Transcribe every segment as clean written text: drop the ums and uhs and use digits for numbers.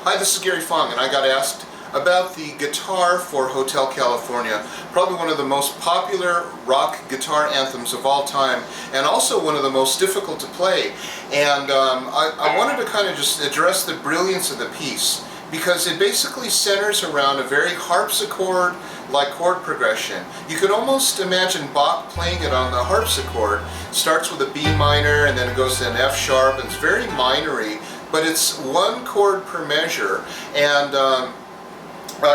Hi, this is Gary Fong, and I got asked about the guitar for Hotel California, probably one of the most popular rock guitar anthems of all time, and also one of the most difficult to play. And I wanted to kind of just address the brilliance of the piece, because it basically centers around a very harpsichord-like chord progression. You could almost imagine Bach playing it on the harpsichord. It starts with a B minor, and then it goes to an F sharp, and it's very minory, but it's one chord per measure. And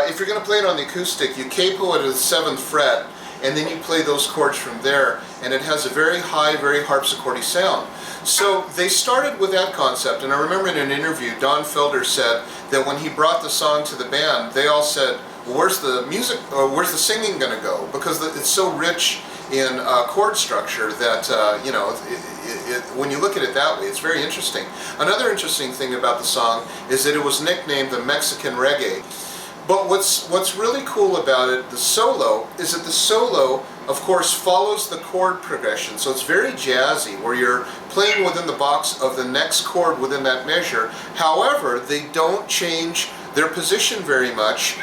if you're going to play it on the acoustic, you capo it at the 7th fret, and then you play those chords from there, and it has a very high, very harpsichordy sound. So they started with that concept, and I remember in an interview, Don Felder said that when he brought the song to the band, they all said, well, where's the music, or where's the singing going to go? Because it's so rich in chord structure that, when you look at it that way, it's very interesting. Another interesting thing about the song is that it was nicknamed the Mexican Reggae. But what's really cool about it, the solo, is that the solo, of course, follows the chord progression. So it's very jazzy, where you're playing within the box of the next chord within that measure. However, they don't change their position very much.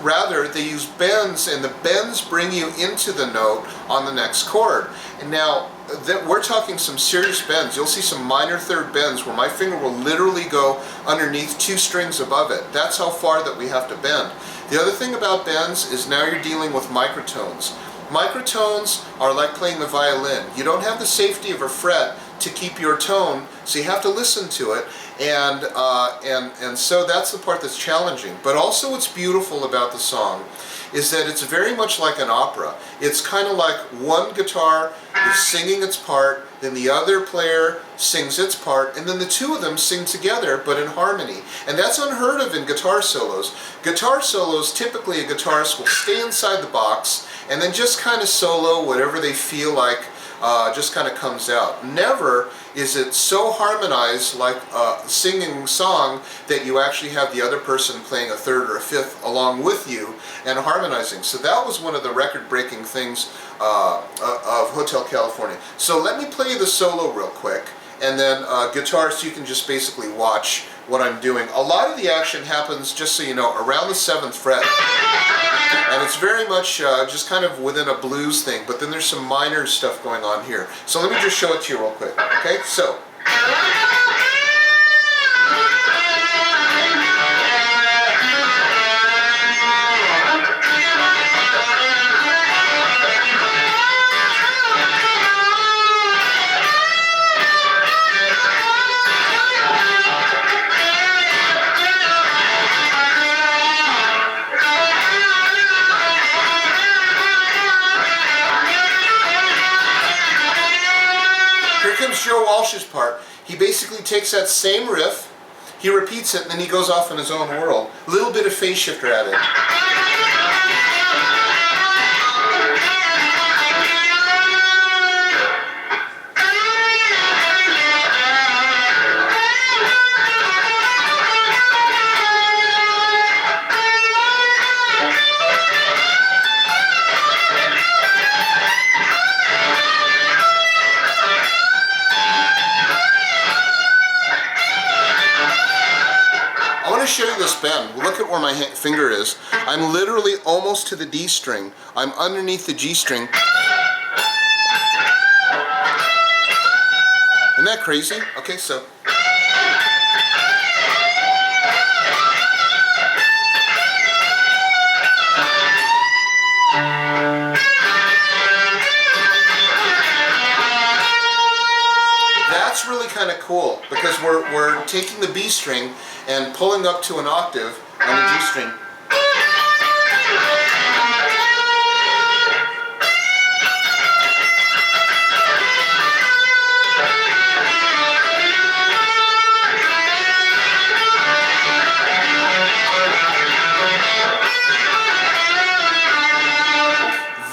Rather, they use bends, and the bends bring you into the note on the next chord. And now, we're talking some serious bends. You'll see some minor third bends where my finger will literally go underneath 2 strings above it. That's how far that we have to bend. The other thing about bends is now you're dealing with microtones. Microtones are like playing the violin. You don't have the safety of a fret to keep your tone, so you have to listen to it, and so that's the part that's challenging. But also what's beautiful about the song is that it's very much like an opera. It's kind of like one guitar is singing its part, then the other player sings its part, and then the two of them sing together but in harmony. And that's unheard of in guitar solos. Guitar solos, typically a guitarist will stay inside the box and then just kind of solo whatever they feel like just kind of comes out. Never is it so harmonized like a singing song that you actually have the other person playing a third or a fifth along with you and harmonizing. So that was one of the record-breaking things of Hotel California. So let me play you the solo real quick, and then guitar, so you can just basically watch what I'm doing. A lot of the action happens, just so you know, around the 7th fret. And it's very much just kind of within a blues thing, but then there's some minor stuff going on here. So let me just show it to you real quick. Okay, so. Here comes Joe Walsh's part. He basically takes that same riff, he repeats it, and then he goes off in his own world. A little bit of phase shifter at it. I want to show you this bend. Look at where my finger is. I'm literally almost to the D string. I'm underneath the G string. Isn't that crazy? Okay, so. That's really kind of cool, because we're taking the B string and pulling up to an octave on the G string.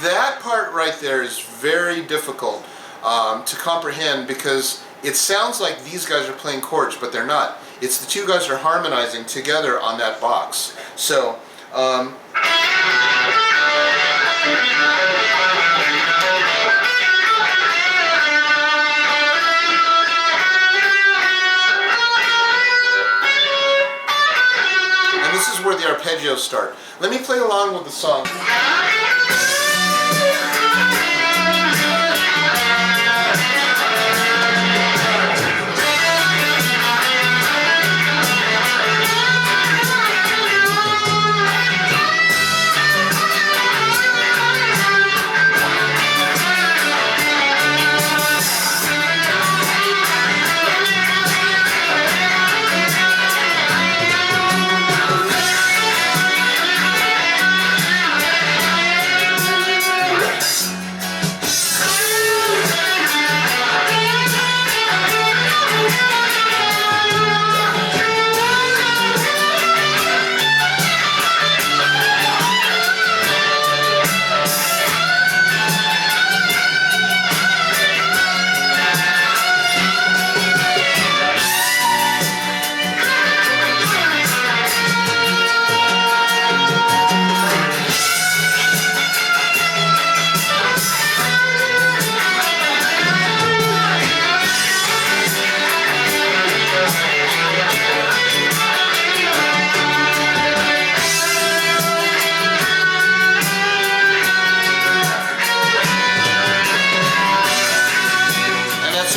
That part right there is very difficult to comprehend, because it sounds like these guys are playing chords, but they're not. It's the two guys are harmonizing together on that box. So, this is where the arpeggios start. Let me play along with the song.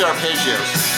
Arpeggios.